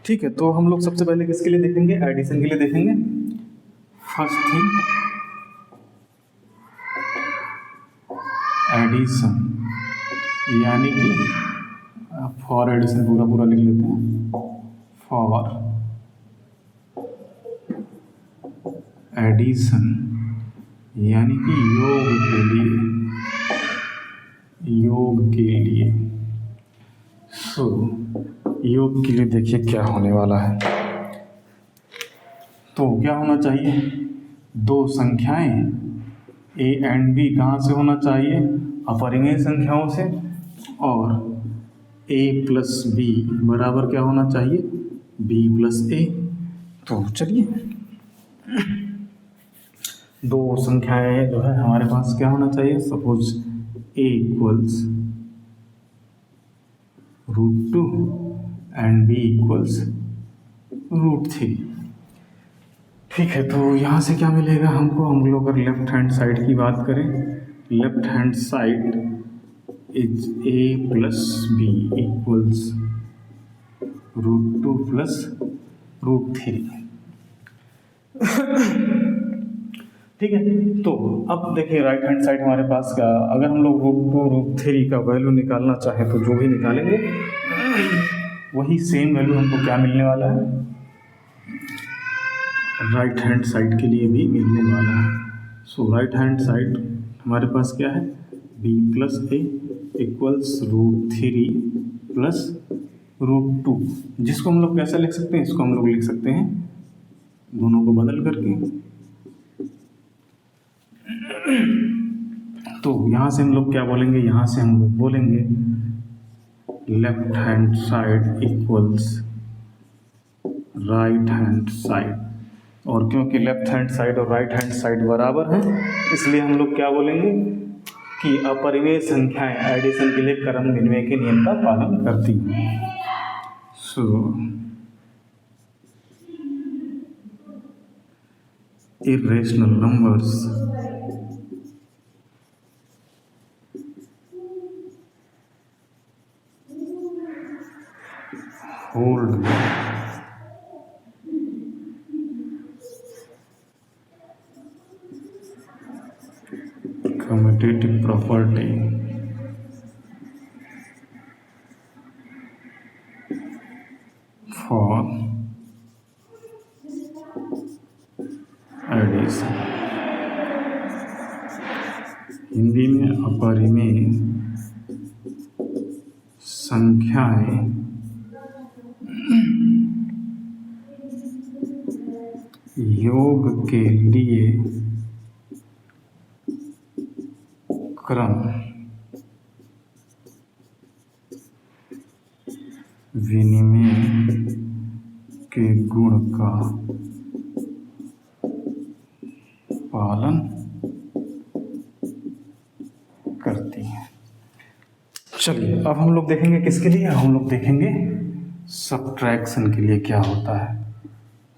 ठीक है, तो हम लोग सबसे पहले किसके लिए देखेंगे? एडिशन के लिए देखेंगे। फर्स्ट थिंग, एडिशन, यानी कि फॉर एडिशन पूरा पूरा लिख लेते हैं। फॉर एडिशन यानी कि योग के लिए। सो योग के लिए देखिए क्या होने वाला है। तो क्या होना चाहिए? दो संख्याएं a एंड b कहाँ से होना चाहिए? अपरिमेय संख्याओं से। और a प्लस बी बराबर क्या होना चाहिए? b plus a। तो चलिए, दो संख्याएं जो है हमारे पास क्या होना चाहिए? Suppose a equals √2 and b equals √3। ठीक है, तो यहाँ से क्या मिलेगा हमको? हम लोग अगर लेफ्ट हैंड साइड की बात करें, left hand side is a plus b equals √2 plus √3। ठीक है, तो अब देखिए राइट हैंड साइड हमारे पास का, अगर हम लोग √2 √3 का वैल्यू निकालना चाहें तो जो भी निकालेंगे वही सेम वैल्यू हमको क्या मिलने वाला है? राइट हैंड साइड के लिए भी मिलने वाला है। सो राइट हैंड साइड हमारे पास क्या है? b plus a equals √3 plus √2, जिसको हम लोग कैसे लिख सकते हैं? इसको हम लोग लिख सकते हैं दोनों को बदल करके। तो यहाँ से हम लोग क्या बोलेंगे? यहाँ से हम लोग बोलेंगे left hand side equals right hand side. और क्योंकि लेफ्ट हैंड साइड और राइट हैंड साइड बराबर हैं, इसलिए हम लोग क्या बोलेंगे कि अपरिमेय संख्याएं एडिशन के लिए क्रम विनिमय के नियम का पालन करती हैं। So irrational numbers hold commutative property for addition. Hindi में अपरिमेय संख्याएं योग के लिए क्रम विनिमय के गुण का पालन करती हैं। चलिए अब हम लोग देखेंगे किसके लिए, हम लोग देखेंगे सब्ट्रैक्शन के लिए क्या होता है।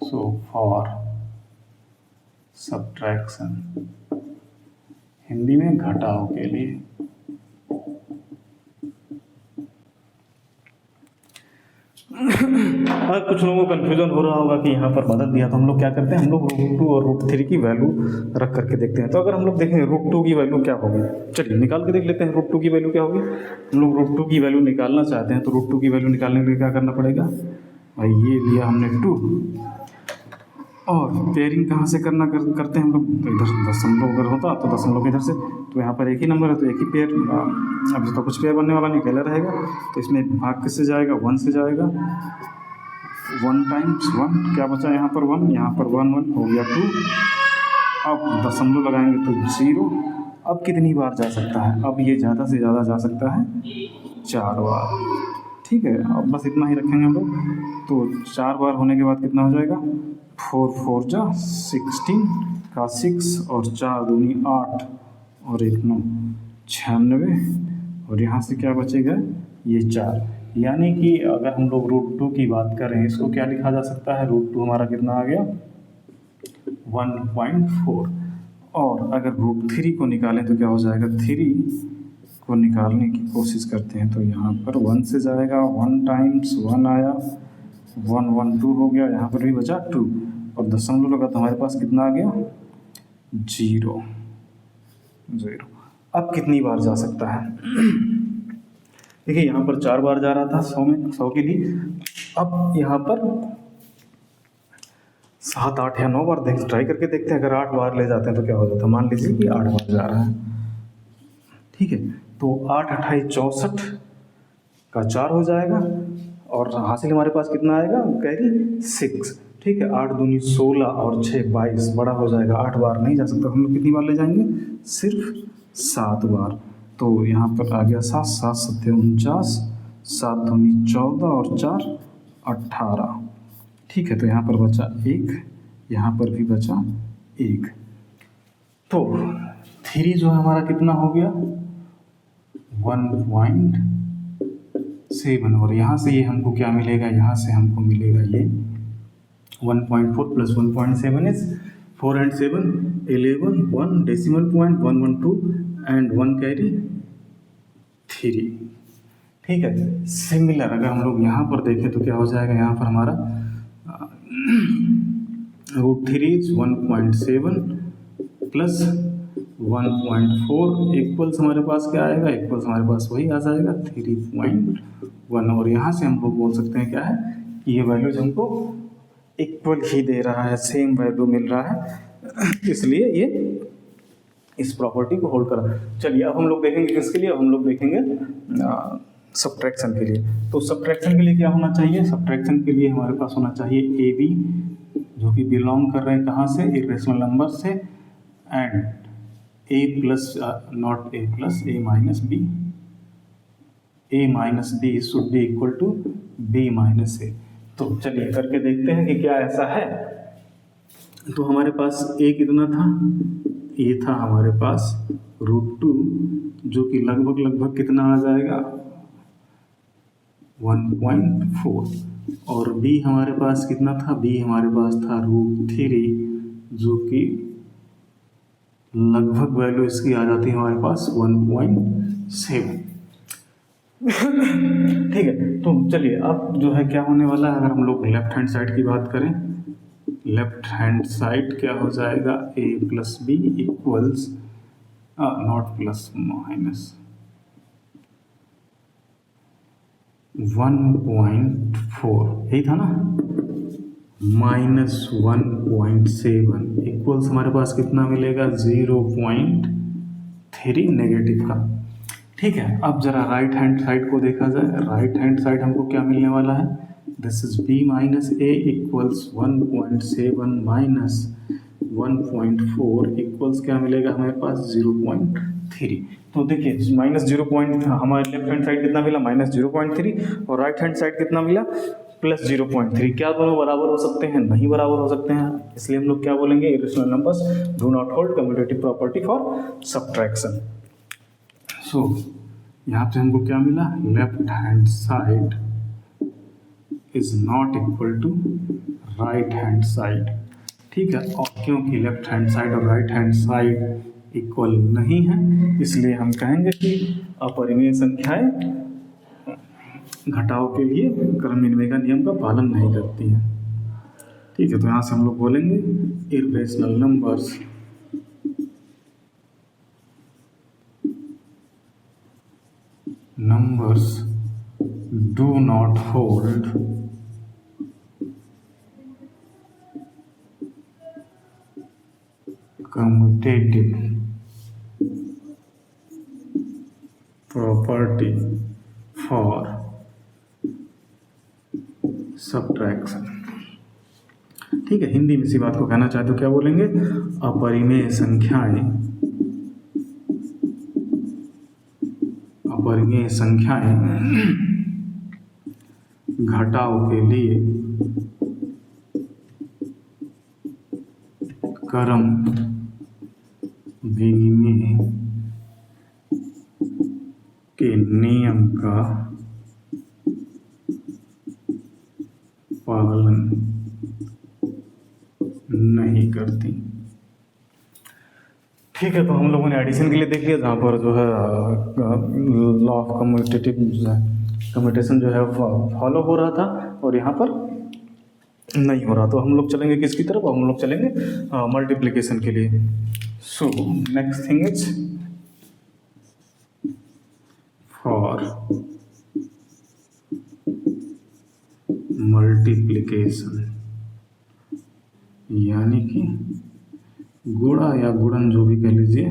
सो फॉर सब्ट्रैक्शन, हिंदी में घटाव के लिए। और कुछ लोगों को कन्फ्यूजन हो रहा होगा कि यहाँ पर मदद दिया तो हम लोग क्या करते हैं, हम लोग √2 और √3 की वैल्यू रख करके देखते हैं। तो अगर हम लोग देखें √2 की वैल्यू क्या होगी, चलिए निकाल के देख लेते हैं √2 की वैल्यू क्या होगी। हम लोग √2 की वैल्यू निकालना चाहते हैं तो √2 की वैल्यू निकालने के लिए क्या करना पड़ेगा भाई, ये लिया हमने 2 और पेयरिंग कहाँ से करते हैं हम लोग, तो इधर दशमलव अगर होता तो दशमलव इधर से, तो यहाँ पर एक ही नंबर है तो एक ही पेयर, अब तो कुछ पेयर बनने वाला नहीं, पहले रहेगा तो इसमें भाग किससे जाएगा, 1 से जाएगा। 1 टाइम्स 1 क्या बचा यहाँ पर 1, यहाँ पर 1 1 हो गया 2। अब दशमलव लगाएंगे तो 0। अब कितनी बार जा सकता है, अब ये ज़्यादा से ज़्यादा जा सकता है 4 बार, ठीक है। अब बस इतना ही रखेंगे हम लोग, तो 4 बार होने के बाद कितना हो जाएगा, 4 4 जा 16 का 6 और 4 दूनी 8 और 1 9 96 और यहाँ से क्या बचेगा ये 4। यानी कि अगर हम लोग √2 की बात करें, इसको क्या लिखा जा सकता है, √2 हमारा कितना आ गया 1.4। और अगर √3 को निकालें तो क्या हो जाएगा, 3 को निकालने की कोशिश करते हैं तो यहाँ पर 1 से जाएगा, 1 टाइम्स 1 आया, 1 1 2 हो गया, यहाँ पर भी बचा 2 और दशमलव लगा तो हमारे पास कितना आ गया 0 0। अब कितनी बार जा सकता है, देखिए यहाँ पर 4 बार जा रहा था 100 के लिए, अब यहाँ पर 7 8 या 9 बार ट्राई करके देखते हैं। अगर 8 बार ले जाते हैं तो क्या हो जाता है, मान लीजिए कि 8 बार जा रहा है, ठीक है। तो 8 28 64 का 4 हो जाएगा और हासिल हमारे पास कितना आएगा, कैरी 6, ठीक है। 8 दूनी 16 और 6 22 बड़ा हो जाएगा, 8 बार नहीं जा सकता, हम लोग कितनी बार ले जाएंगे, सिर्फ 7 बार। तो यहाँ पर आ गया 7 7 7 49, 7 दूनी 14 और 4 18, ठीक है। तो यहाँ पर बचा 1, यहाँ पर भी बचा 1। तो 3 जो है हमारा कितना हो गया 1.7 और यहाँ से ये हमको क्या मिलेगा, यहाँ से हमको मिलेगा ये 1.4 plus 1.7 is 4 and 7 11, 1 decimal point 112 and 1 carry 3, ठीक है। सिमिलर अगर हम लोग यहाँ पर देखें तो क्या हो जाएगा, यहाँ पर हमारा √3 इज 1.7 प्लस 1.4 इक्वल्स हमारे पास क्या आएगा, इक्वल्स हमारे पास वही आ जाएगा 3.1 और यहाँ से हम लोग बोल सकते हैं क्या है कि ये वैल्यूज हमको इक्वल ही दे रहा है, सेम वैल्यू मिल रहा है, इसलिए ये इस प्रॉपर्टी को होल्ड करा। चलिए अब हम लोग देखेंगे किसके लिए, हम लोग देखेंगे सब्ट्रैक्शन के लिए। तो सब्ट्रैक्शन के लिए क्या होना चाहिए, सब्ट्रैक्शन के लिए हमारे पास होना चाहिए AB जो कि बिलोंग कर रहे हैं कहाँ से, इरेशनल नंबर से, and A plus not A plus A minus B, A minus B should be equal to B minus A। तो चलिए करके देखते हैं कि क्या ऐसा है। तो हमारे पास A कितना था, A था हमारे पास √2 जो कि लगभग कितना आ जाएगा 1.4 और B हमारे पास कितना था, B हमारे पास था √3 जो कि लगभग वैल्यू इसकी आ जाती है हमारे पास 1.7, ठीक है। तो चलिए अब जो है क्या होने वाला है, अगर हम लोग लेफ्ट हैंड साइड की बात करें, लेफ्ट हैंड साइड क्या हो जाएगा A plus B equals not plus minus 1.4, यही था ना, -1.7 इक्वल्स हमारे पास कितना मिलेगा 0.3 नेगेटिव का, ठीक है। अब जरा राइट हैंड साइड को देखा जाए, राइट हैंड साइड हमको क्या मिलने वाला है, this is B minus A equals 1.7 minus 1.4 equals क्या मिलेगा हमारे पास 0.3। तो देखिए -0. हमारे लेफ्ट हैंड साइड कितना मिला -0.3 और राइट हैंड साइड कितना मिला +0.3। क्या दोनों बराबर हो सकते हैं, नहीं बराबर हो सकते हैं, इसलिए हम लोग क्या बोलेंगे, irrational numbers do not hold commutative property for subtraction. So यहाँ पे हमको क्या मिला, left hand side is not equal to right hand side. ठीक है, और क्योंकि लेफ्ट हैंड साइड और राइट हैंड साइड इक्वल नहीं है, इसलिए हम कहेंगे कि अपरिमेय संख्याएं घटाव के लिए क्रम विनिमय का नियम का पालन नहीं करती हैं। ठीक है, तो यहाँ से हम लोग बोलेंगे irrational numbers do not hold commutative property for subtraction। ठीक है, हिंदी में इसी बात को कहना चाहे तो क्या बोलेंगे, अपरिमेय संख्याएं घटाव के लिए क्रम विनिमय के नियम का पालन नहीं करती। ठीक है, तो हम लोगों ने एडिशन के लिए देख लिया, जहाँ पर जो है लॉ ऑफ कम्यूटेशन जो है फॉलो हो रहा था और यहाँ पर नहीं हो रहा। तो हम लोग चलेंगे किसकी तरफ, हम लोग चलेंगे मल्टीप्लिकेशन के लिए। So next thing is for multiplication, यानी कि गुणा या गुणन जो भी कह लीजिए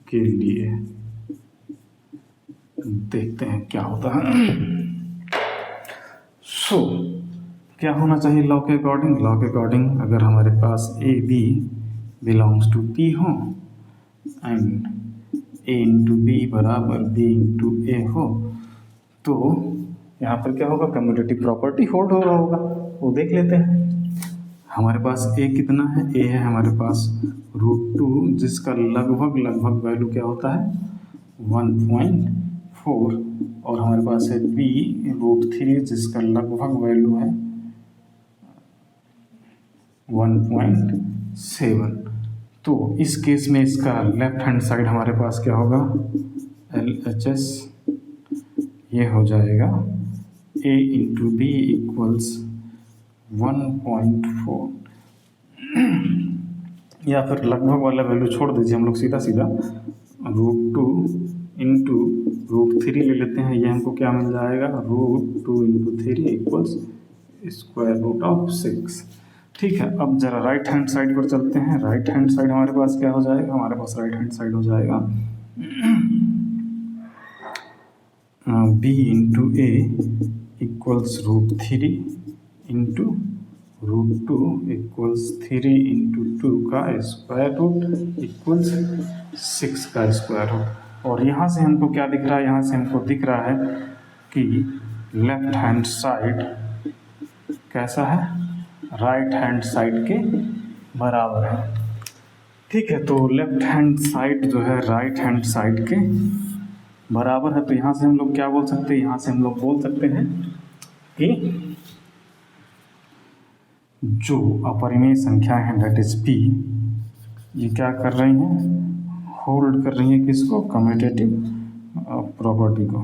के लिए देखते हैं क्या होता है। सो क्या होना चाहिए लॉ के अकॉर्डिंग, लॉ के अकॉर्डिंग अगर हमारे पास A B belongs to P हो एंड ए इंटू बी बराबर बी इंटू ए हो, तो यहाँ पर क्या होगा, कम्यूटेटिव प्रॉपर्टी होल्ड हो रहा होगा, वो देख लेते हैं। हमारे पास ए कितना है, ए है हमारे पास √2, जिसका लगभग वैल्यू क्या होता है 1.4, और हमारे पास है बी √3, जिसका लगभग वैल्यू है 1.7। तो इस केस में इसका लेफ्ट हैंड साइड हमारे पास क्या होगा, LHS ये हो जाएगा a इंटू बी इक्वल्स 1.4, या फिर लगभग वाला वैल्यू छोड़ दीजिए, हम लोग सीधा √2 इंटू √3 ले लेते हैं। ये हमको क्या मिल जाएगा, √2 इंटू 3 इक्वल्स √6। ठीक है, अब जरा राइट हैंड साइड पर चलते हैं। राइट हैंड साइड हमारे पास क्या हो जाएगा, हमारे पास राइट हैंड साइड हो जाएगा b इंटू ए इक्वल्स √3 इंटू √2 इक्वल्स 3 इंटू 2 का स्क्वायर रूट इक्वल्स 6 का स्क्वायर रूट। और यहाँ से हमको क्या दिख रहा है, यहाँ से हमको दिख रहा है कि लेफ्ट हैंड साइड कैसा है, राइट हैंड साइड के बराबर है। ठीक है, तो लेफ्ट हैंड साइड जो है राइट हैंड साइड के बराबर है, तो यहाँ से हम लोग क्या बोल सकते हैं, यहाँ से हम लोग बोल सकते हैं कि जो अपरिमेय संख्या है दैट इज पी, ये क्या कर रही हैं, होल्ड कर रही हैं किसको, कम्यूटेटिव प्रॉपर्टी को।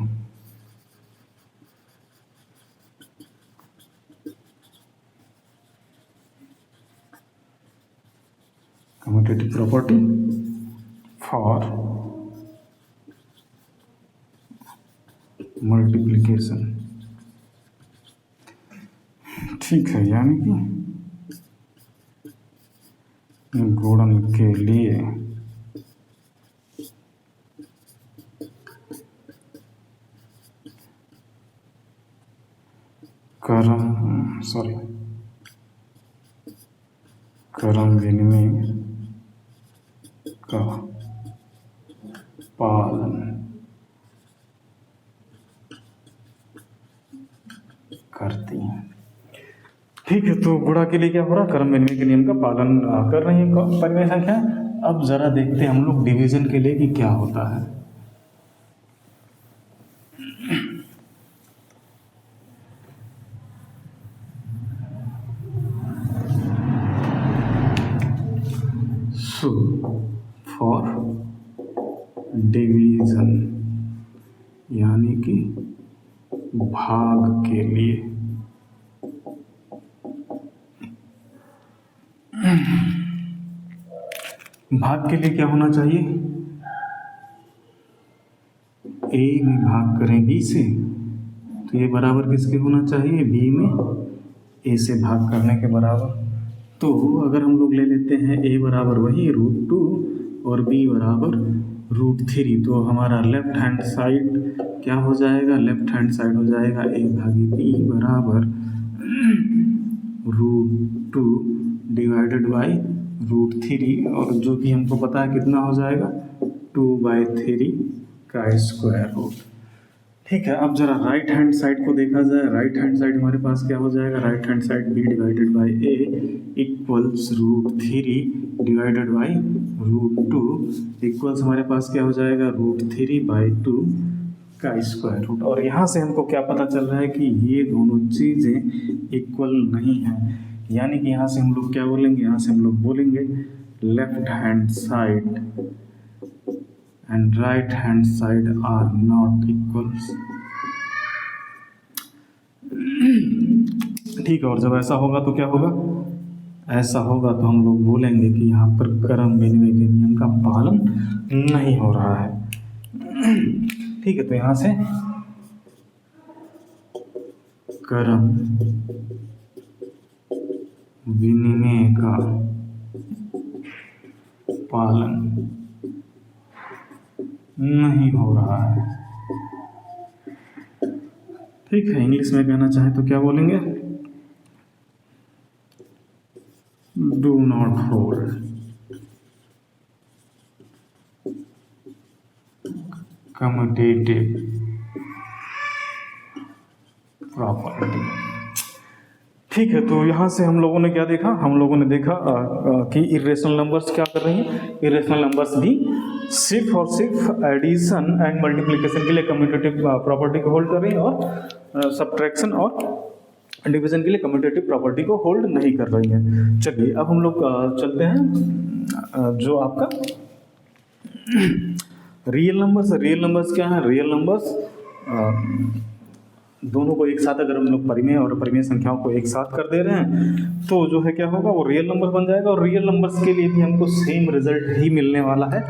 Commutative property for multiplication. ठीक है, यानी कि गुणन के लिए क्रम विनिमय का पालन करती हैं। ठीक है, तो गुणा के लिए क्या हो रहा है, क्रम विनिमय के नियम का पालन कर रही है परिमेय संख्या। अब जरा देखते हैं हम लोग डिवीजन के लिए कि क्या होता है। सो फॉर डिवीजन यानी कि भाग के लिए क्या होना चाहिए, ए में भाग करें बी से तो ये बराबर किसके होना चाहिए, बी में ए से भाग करने के बराबर। तो अगर हम लोग ले लेते हैं ए बराबर वही √2 और बी बराबर √3, तो हमारा लेफ्ट हैंड साइड क्या हो जाएगा, लेफ्ट हैंड साइड हो जाएगा ए भागी बी बराबर √2 डिवाइडेड बाई √3, और जो कि हमको पता है कितना हो जाएगा 2/3 का स्क्वायर रूट। ठीक है, अब जरा राइट हैंड साइड को देखा जाए। राइट हैंड साइड हमारे पास क्या हो जाएगा, right hand side b divided by a equals √3 divided by √2 equals हमारे पास क्या हो जाएगा √3/2 का स्क्वायर रूट। और यहाँ से हमको क्या पता चल रहा है कि ये दोनों चीज़ें इक्वल नहीं हैं, यानी कि यहाँ से हम लोग क्या बोलेंगे, यहाँ से हम लोग बोलेंगे left hand side and right hand side are not equals। ठीक है, और जब ऐसा होगा तो क्या होगा, ऐसा होगा तो हम लोग बोलेंगे कि यहाँ पर क्रम विनिमय के नियम का पालन नहीं हो रहा है। ठीक है, तो यहाँ से क्रम विनिमय का पालन नहीं हो रहा है। ठीक है, इंग्लिश में कहना चाहे तो क्या बोलेंगे, do not hold commutative property. ठीक है, तो यहाँ से हम लोगों ने क्या देखा, हम लोगों ने देखा कि इरेशनल नंबर्स क्या कर रही हैं, इरेशनल नंबर्स भी सिर्फ और सिर्फ एडिशन एंड मल्टीप्लिकेशन के लिए कम्यूटेटिव प्रॉपर्टी को होल्ड कर रही हैं, और सब्ट्रैक्शन और डिवीजन के लिए कम्यूटेटिव प्रॉपर्टी को होल्ड नहीं कर रही हैं। चलिए अब हम लोग चलते हैं जो आपका रियल नंबर्स। रियल नंबर्स क्या है, रियल नंबर्स दोनों को एक साथ अगर हम लोग परिमेय और अपरिमेय संख्याओं को एक साथ कर दे रहे हैं तो जो है क्या होगा, वो रियल नंबर बन जाएगा। और रियल नंबर्स के लिए भी हमको सेम रिजल्ट ही मिलने वाला है।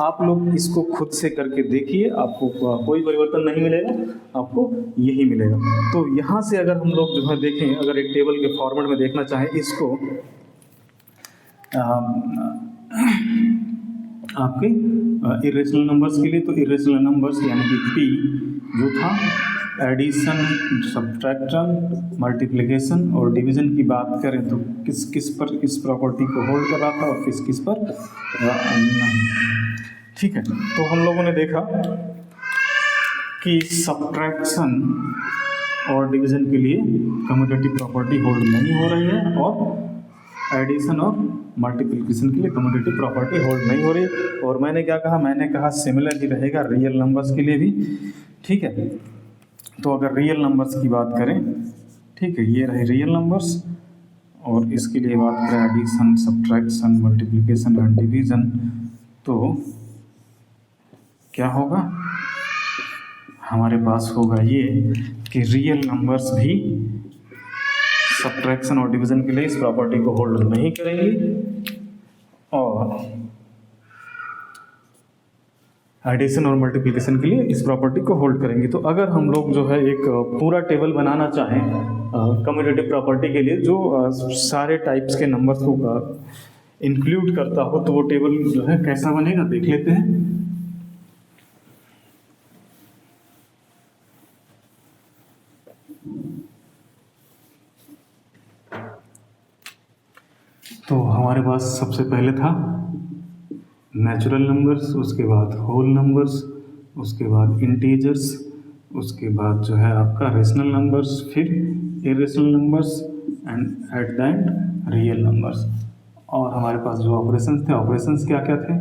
आप लोग इसको खुद से करके देखिए, आपको कोई परिवर्तन नहीं मिलेगा, आपको यही मिलेगा। तो यहाँ से अगर हम लोग जो है देखें, अगर एक टेबल के फॉर्मेट में देखना चाहें इसको, आपके इरेशनल नंबर्स के लिए, तो इरेशनल नंबर्स यानी कि पी जो था एडिशन, सब्ट्रैक्शन, मल्टीप्लिकेशन और डिवीजन की बात करें तो किस किस पर इस प्रॉपर्टी को होल्ड कर रहा था और किस किस पर नहीं। ठीक है, तो हम लोगों ने देखा कि सब्ट्रैक्शन और डिवीजन के लिए कम्यूटेटिव प्रॉपर्टी होल्ड नहीं हो रही है, और एडिशन और मल्टीप्लिकेशन के लिए कम्यूटेटिव प्रॉपर्टी होल्ड नहीं हो रही। और मैंने क्या कहा, मैंने कहा सिमिलर ही रहेगा रियल नंबर्स के लिए भी। ठीक है, तो अगर रियल नंबर्स की बात करें, ठीक है, ये रहे रियल नंबर्स, और इसके लिए बात करें addition, subtraction, multiplication and division, तो क्या होगा, हमारे पास होगा ये कि रियल नंबर्स भी सब्ट्रैक्शन और डिवीजन के लिए इस प्रॉपर्टी को होल्ड नहीं करेंगे, और एडिशन और मल्टीप्लिकेशन के लिए इस प्रॉपर्टी को होल्ड करेंगे। तो अगर हम लोग जो है एक पूरा टेबल बनाना चाहें कम्यूटेटिव प्रॉपर्टी के लिए, जो सारे टाइप्स के नंबर्स को इंक्लूड करता हो, तो वो टेबल जो है कैसा बनेगा देख लेते हैं। तो हमारे पास सबसे पहले था नेचुरल नंबर्स, उसके बाद होल नंबर्स, उसके बाद इंटीजर्स, उसके बाद जो है आपका रेशनल नंबर्स, फिर irrational numbers and at the end real numbers. और हमारे पास जो ऑपरेशंस थे, ऑपरेशंस क्या क्या थे,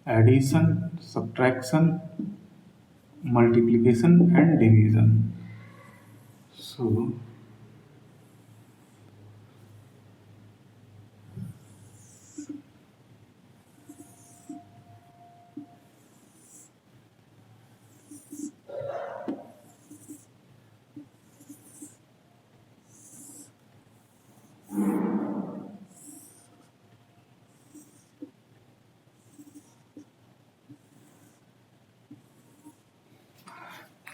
addition, subtraction, multiplication and division. So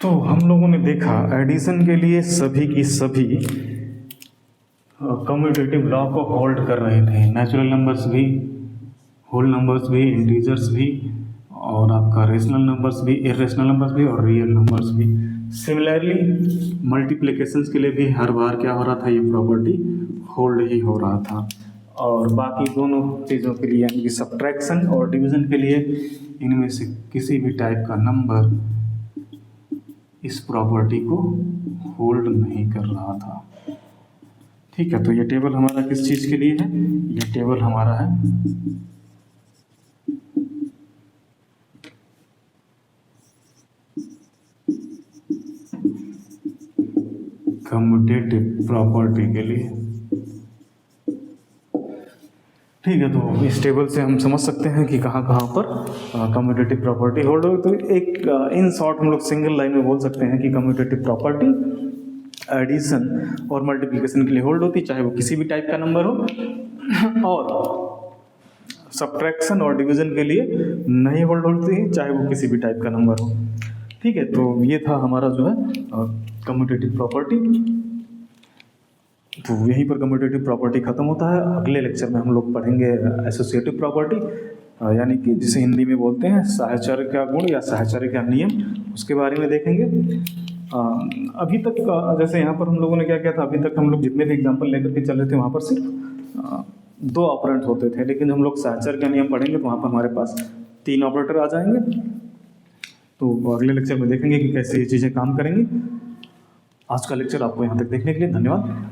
तो हम लोगों ने देखा एडिशन के लिए सभी की सभी कम्यूटेटिव लॉ को होल्ड कर रहे थे, नेचुरल नंबर्स भी, होल नंबर्स भी, इंटीजर्स भी, और आपका रेशनल नंबर्स भी, इरेशनल नंबर्स भी, और रियल नंबर्स भी। सिमिलरली मल्टीप्लिकेशंस के लिए भी हर बार क्या हो रहा था, ये प्रॉपर्टी होल्ड ही हो रहा था। और बाकी दोनों चीज़ों के लिए यानी कि सब्ट्रैक्शन और डिवीज़न के लिए इनमें से किसी भी टाइप का नंबर इस प्रॉपर्टी को होल्ड नहीं कर रहा था। ठीक है, तो ये टेबल हमारा किस चीज़ के लिए है? ये टेबल हमारा है कम्यूटेटिव प्रॉपर्टी के लिए। ठीक है, तो इस टेबल से हम समझ सकते हैं कि कहाँ कहाँ पर कम्यूटेटिव प्रॉपर्टी होल्ड हो। तो एक इन शॉर्ट हम लोग सिंगल लाइन में बोल सकते हैं कि कम्यूटेटिव प्रॉपर्टी एडिशन और मल्टीप्लिकेशन के लिए होल्ड होती, चाहे वो किसी भी टाइप का नंबर हो, और सब्ट्रैक्शन और डिवीजन के लिए नहीं होल्ड होती, चाहे वो किसी भी टाइप का नंबर हो। ठीक है, तो ये था हमारा जो है कम्यूटेटिव प्रॉपर्टी। तो यहीं पर कम्यूटेटिव प्रॉपर्टी खत्म होता है। अगले लेक्चर में हम लोग पढ़ेंगे एसोसिएटिव प्रॉपर्टी, यानी कि जिसे हिंदी में बोलते हैं साहचर्य का गुण या साहचर्य का नियम, उसके बारे में देखेंगे। अभी तक जैसे यहाँ पर हम लोगों ने क्या किया था, अभी तक हम लोग जितने भी एग्जाम्पल लेकर के चल रहे थे वहाँ पर सिर्फ 2 ऑपरेंट होते थे, लेकिन हम लोग साहचर्य का नियम पढ़ेंगे तो वहाँ पर हमारे पास 3 ऑपरेटर आ जाएंगे। तो अगले लेक्चर में देखेंगे कि कैसे ये चीज़ें काम करेंगी। आज का लेक्चर आपको यहाँ तक देखने के लिए धन्यवाद।